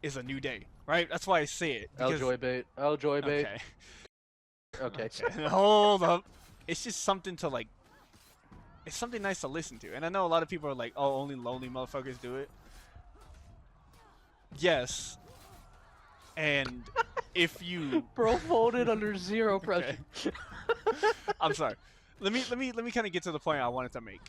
is a new day. Right? That's why I say it. Because, Joy bait. Joy bait. okay. Okay. Hold up. It's just something to like. It's something nice to listen to, and I know a lot of people are like, "Oh, only lonely motherfuckers do it." Yes. And if you Bro folded under zero pressure. I'm sorry. Let me kind of get to the point I wanted to make.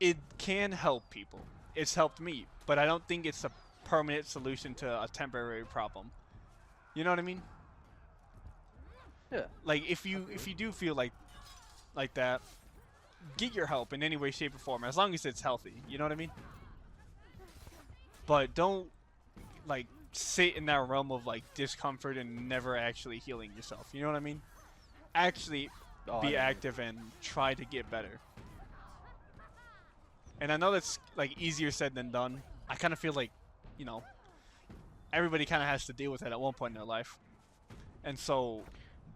It can help people. It's helped me, but I don't think it's a permanent solution to a temporary problem. You know what I mean? Yeah. Like if you do feel like that, get your help in any way, shape, or form, as long as it's healthy. You know what I mean? But don't like sit in that realm of like discomfort and never actually healing yourself. You know what I mean? Actually be active and try to get better. And I know that's like easier said than done. I kind of feel like, you know, everybody kind of has to deal with it at one point in their life. And so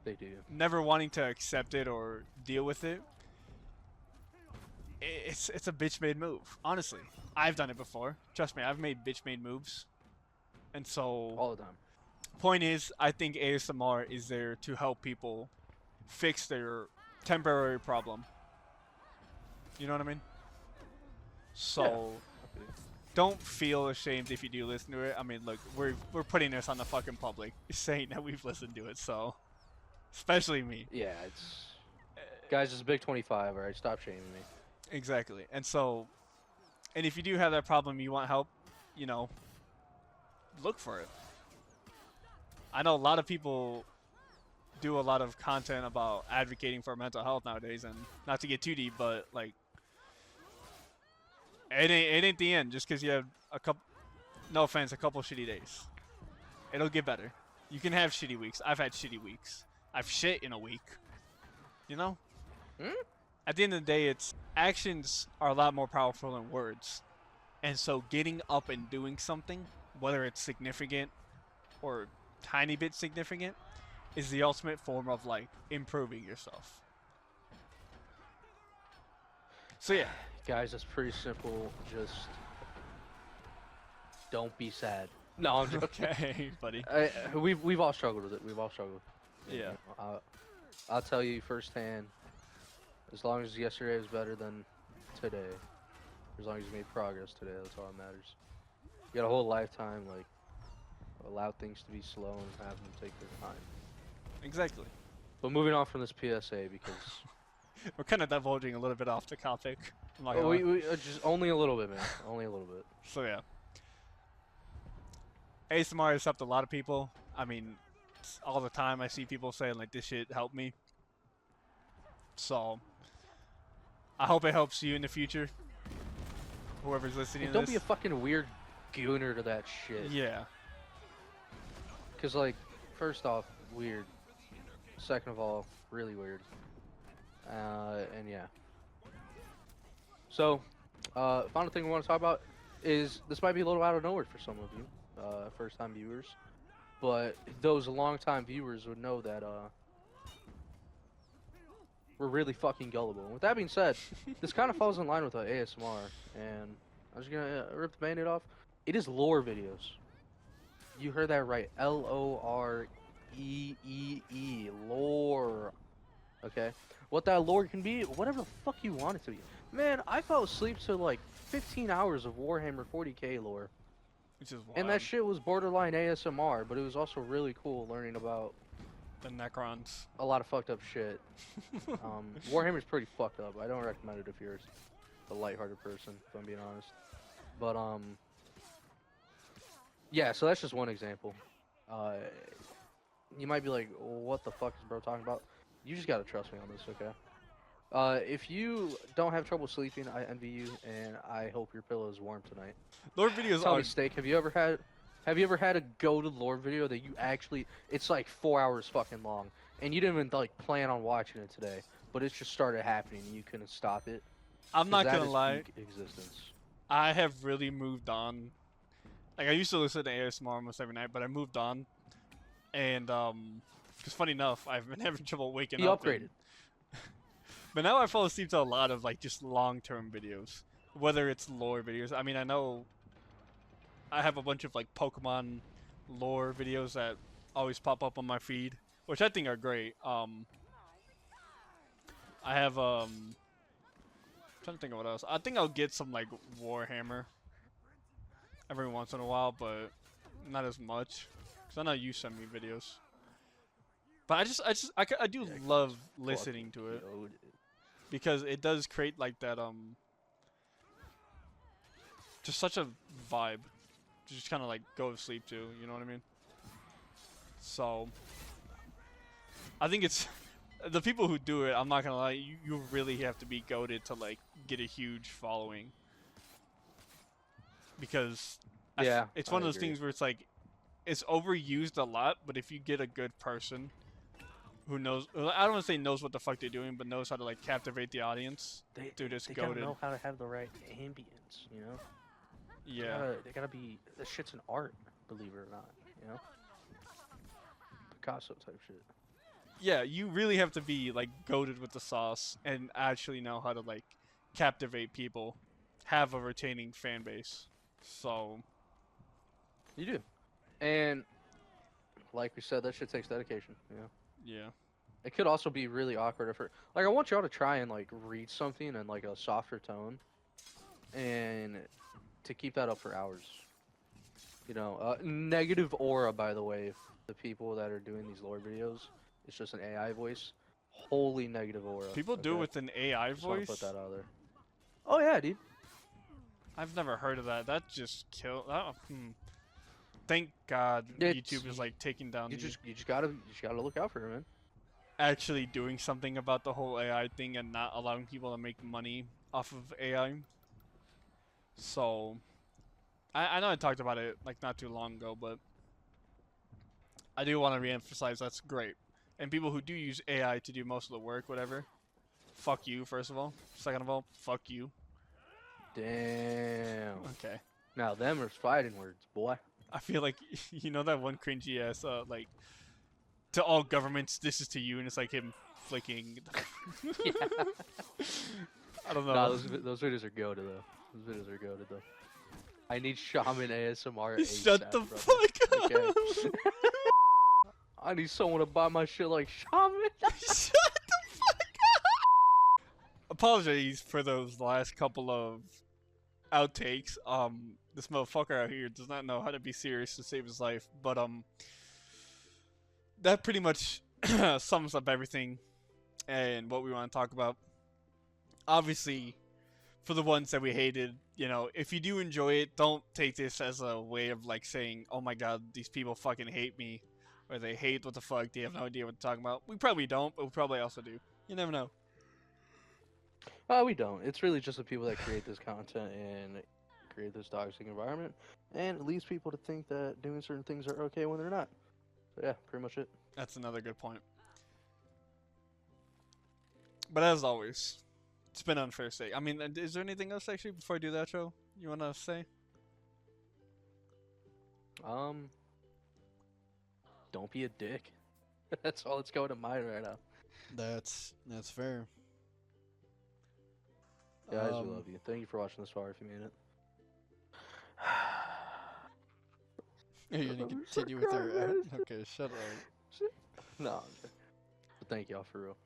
They do. never wanting to accept it or deal with it, it's a bitch made move. Honestly, I've done it before. Trust me, I've made bitch made moves. And so All the time. point is, I think ASMR is there to help people fix their temporary problem. You know what I mean? So don't feel ashamed if you do listen to it. I mean, look, we're putting this on the fucking public, saying that we've listened to it. So, especially me. Yeah, it's guys. It's Big 25. All right, stop shaming me. Exactly. And so, and if you do have that problem, you want help, you know, look for it. I know a lot of people do a lot of content about advocating for mental health nowadays, and not to get too deep, but like, it ain't the end just because you have a couple, no offense, a couple shitty days. It'll get better. You can have shitty weeks. I've had shitty weeks. I've shit in a week. You know? At the end of the day, it's actions are a lot more powerful than words. And so getting up and doing something, whether it's significant or tiny bit significant, is the ultimate form of like improving yourself. So yeah. Guys, it's pretty simple. Just don't be sad. No, I'm joking. Okay, buddy. We've all struggled with it. We've all struggled. Yeah. I'll tell you firsthand. As long as yesterday was better than today, as long as you made progress today, that's all that matters. You got a whole lifetime. Like, allow things to be slow and have them take their time. Exactly. But moving on from this PSA because we're kind of divulging a little bit off the topic. I'm not gonna lie. we just only a little bit, man. Only a little bit. So yeah. ASMR has helped a lot of people. I mean, all the time I see people saying like this shit helped me. So I hope it helps you in the future. Whoever's listening to Don't this. be a fucking weird gooner to that shit. Yeah. Cause like, first off, weird. Second of all, really weird. And yeah. So, final thing we want to talk about is this might be a little out of nowhere for some of you, first-time viewers, but those long-time viewers would know that we're really fucking gullible. And with that being said, this kind of falls in line with ASMR, and I'm just gonna rip the band-aid off. It is lore videos. You heard that right. Loreee, lore. Okay? What that lore can be, whatever the fuck you want it to be. Man, I fell asleep to like 15 hours of Warhammer 40k lore. Which is wild. And that shit was borderline ASMR, but it was also really cool learning about the Necrons. a lot of fucked up shit. Warhammer's pretty fucked up. I don't recommend it if you're a lighthearted person, if I'm being honest. But, yeah, so that's just one example. you might be like, what the fuck is bro talking about? You just gotta trust me on this, okay? If you don't have trouble sleeping, I envy you, and I hope your pillow is warm tonight. Lore videos Tell are me, Steak, have you ever had a go-to lore video that you actually, it's like 4 hours fucking long, and you didn't even like plan on watching it today, but it just started happening and you couldn't stop it? I'm 'Cause not that gonna is lie, peak existence. I have really moved on. Like I used to listen to ASMR almost every night, but I moved on. And because funny enough, I've been having trouble waking He up. upgraded. But now I fall asleep to a lot of like just long-term videos, whether it's lore videos. I mean, I know I have a bunch of like Pokemon lore videos that always pop up on my feed, which I think are great. I have trying to think of what else. I think I'll get some like Warhammer every once in a while, but not as much. Cause I know you send me videos. But I do Yeah, 'cause love it's listening fucking to it goated. because it does create like that just such a vibe to just kind of like go to sleep to. You know what I mean? So I think it's the people who do it. I'm not gonna lie, you really have to be goated to like get a huge following because Yeah, it's I one of those agree. things where it's like it's overused a lot. But if you get a good person who knows, I don't want to say knows what the fuck they're doing, but knows how to like captivate the audience, dude, it's They gotta goated. know how to have the right ambience, you know? Yeah. They gotta be. This shit's an art, believe it or not. You know, Picasso type shit. Yeah, you really have to be like goated with the sauce and actually know how to like captivate people, have a retaining fan base. So You do, and like we said, that shit takes dedication. You know, yeah, it could also be really awkward if, like, I want y'all to try and like read something in like a softer tone, and to keep that up for hours. You know, negative aura, by the way, if the people that are doing these lore videos, it's just an AI voice. Holy negative aura. people do it Okay? with an AI Just want to put voice. that out there. Oh yeah, dude. I've never heard of that. That just killed. Thank God It's- YouTube is like taking down You the just gotta look out for it, man. actually doing something about the whole AI thing and not allowing people to make money off of AI. So I know I talked about it like not too long ago, but I do want to reemphasize that's great. And people who do use AI to do most of the work, whatever, fuck you, first of all. Second of all, fuck you. Damn. Okay. Now them are fighting words, boy. I feel like, you know that one cringy ass, like, to all governments, this is to you, and it's like him flicking. Yeah. I don't know. Nah, those videos are goated though. Those videos are goated though. I need shaman ASMR. Shut ASAP, the brother. fuck up. Okay. I need someone to buy my shit like shaman. Shut the fuck up. Apologies for those last couple of outtakes. This motherfucker out here does not know how to be serious to save his life, but that pretty much sums up everything and what we want to talk about. Obviously, for the ones that we hated, you know, if you do enjoy it, don't take this as a way of like saying, "Oh my God, these people fucking hate me," or they hate what the fuck. They have no idea what they're talking about. We probably don't, but we probably also do. You never know. We don't. It's really just the people that create this content and create this toxic environment, and it leads people to think that doing certain things are okay when they're not. So yeah, pretty much it. That's another good point. But as always, it's been unfair sake. I mean, is there anything else actually before I do that, show you want to say? Don't be a dick. That's all that's going to mind right now. That's fair. Guys, we love you. Thank you for watching this far if you made it. Are you gonna I'm continue so with our? crying. Okay, shut up. No, I'm joking. But thank y'all for real.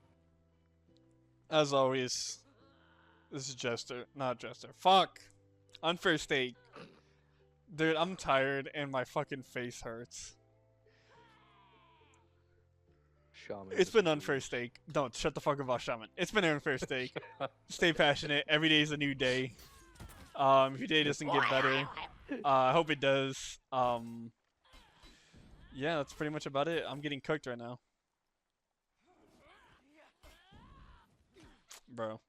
As always, this is Jester, not Jester. Fuck, unfair state. Dude, I'm tired and my fucking face hurts. Shaman. It's been unfair steak. Don't shut the fuck up about Shaman. It's been unfair steak. Stay passionate. Every day is a new day. If your day doesn't get better, I hope it does. Yeah, that's pretty much about it. I'm getting cooked right now, bro.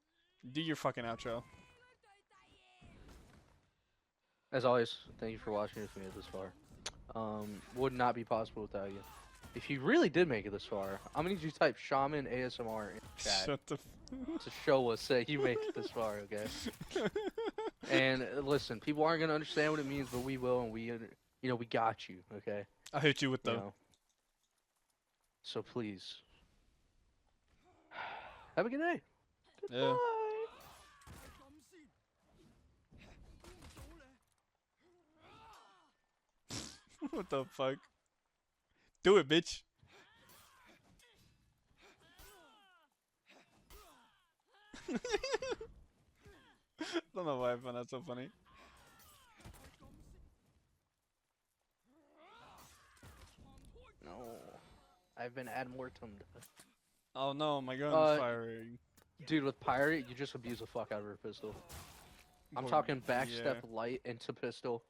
Do your fucking outro. As always, thank you for watching with me this far. Would not be possible without you. If you really did make it this far, I'm gonna need you to type Shaman ASMR in chat Shut the. to show us that you made it this far, okay? And listen, people aren't gonna understand what it means, but we will, and we got you, okay? I hit you with You the. know. So please, have a good day. Yeah. Bye. What the fuck? Do it, bitch. Don't know why I found that so funny. No, I've been ad mortemed. Oh no, my gun's Uh, firing. Dude, with pirate, you just abuse the fuck out of her pistol. I'm Well, talking backstep yeah. light into pistol.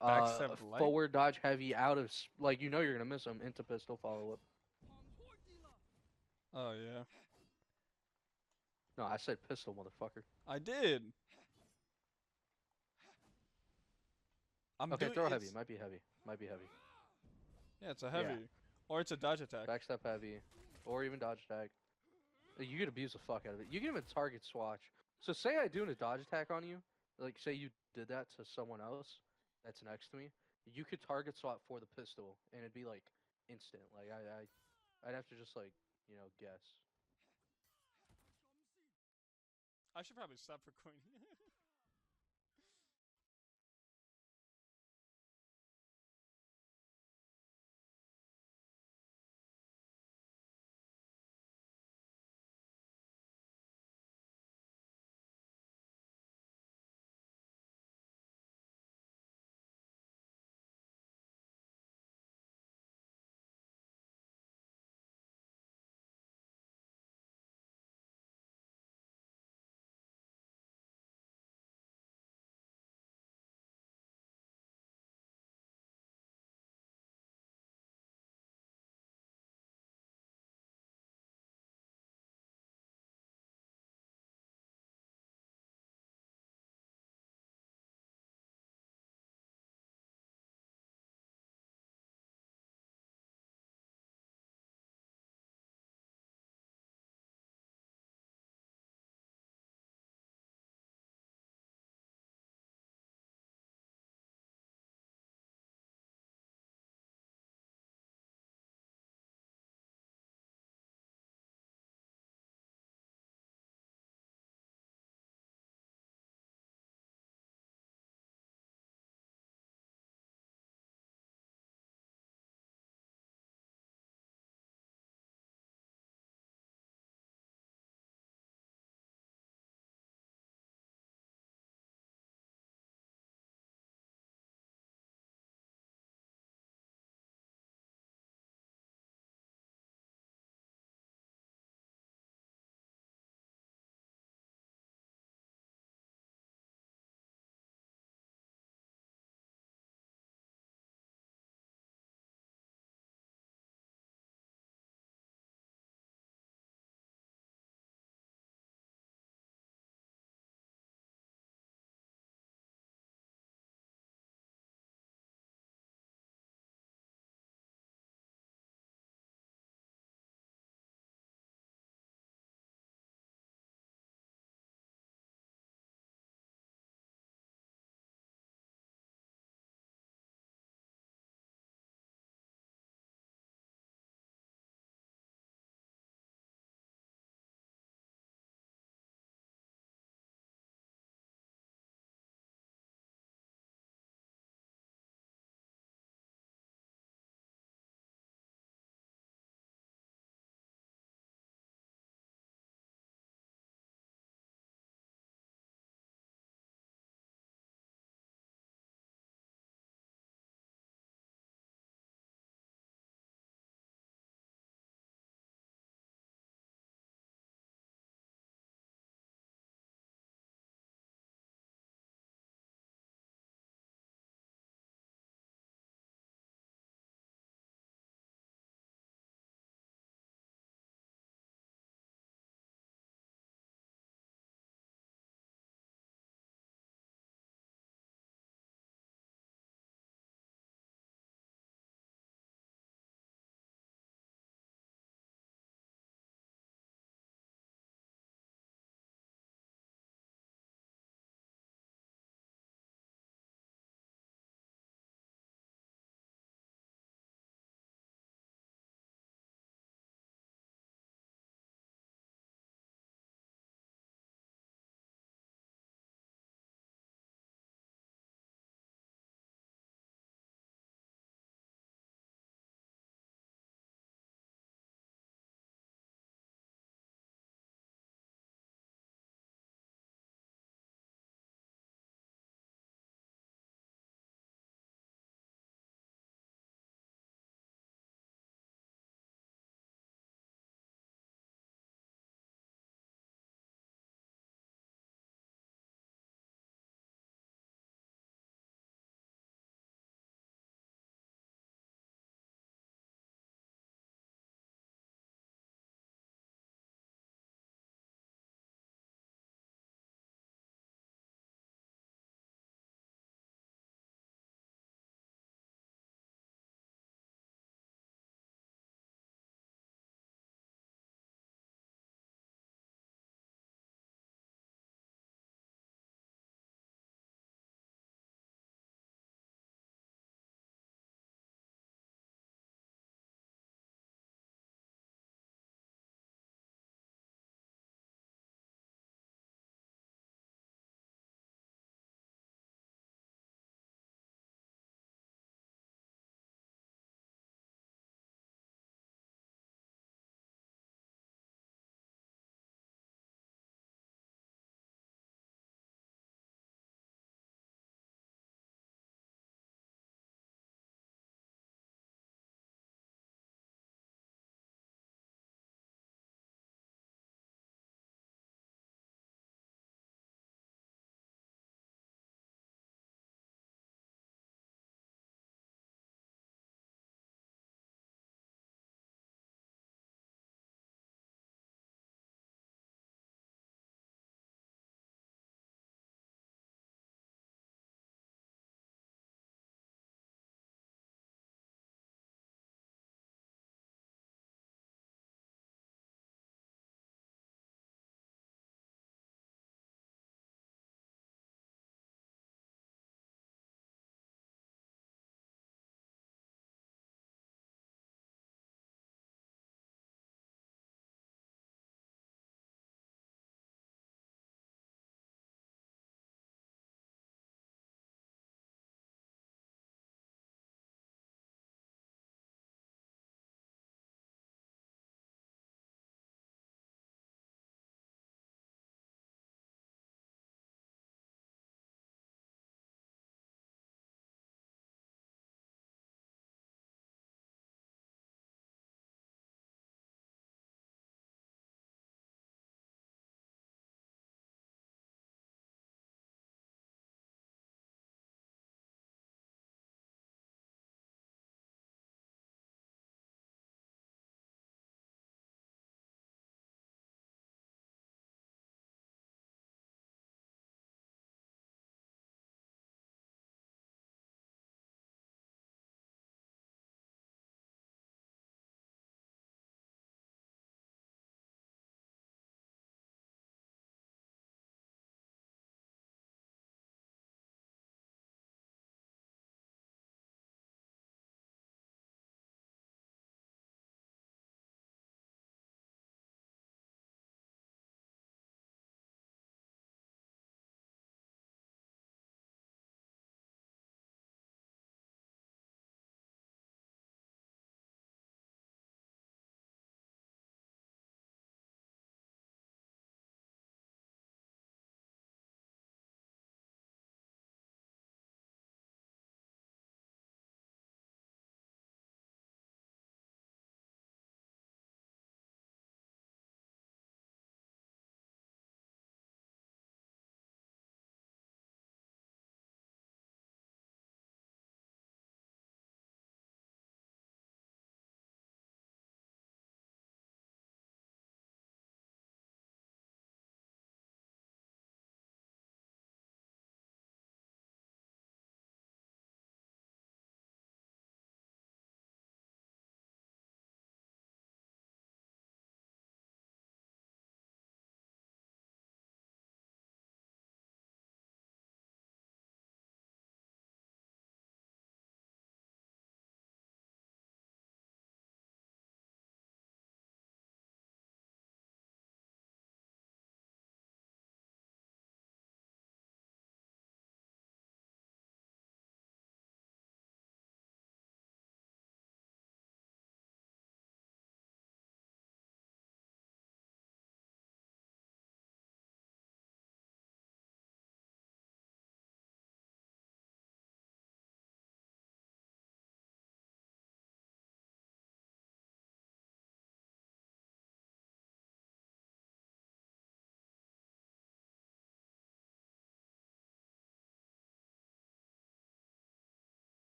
Backstep light? Forward dodge heavy out of like you know you're gonna miss them into pistol follow up. Oh yeah. No, I said pistol, motherfucker. I did. I'm Okay, doing throw heavy. it's Might be heavy. Might be heavy. yeah, it's a Yeah. heavy. Or it's a dodge attack. Backstep heavy, or even dodge attack. You could abuse the fuck out of it. You can even target swatch. So say I do a dodge attack on you, like say you did that to someone else that's next to me, you could target swap for the pistol, and it'd be like instant. Like I'd have to just like guess. I should probably stop recording.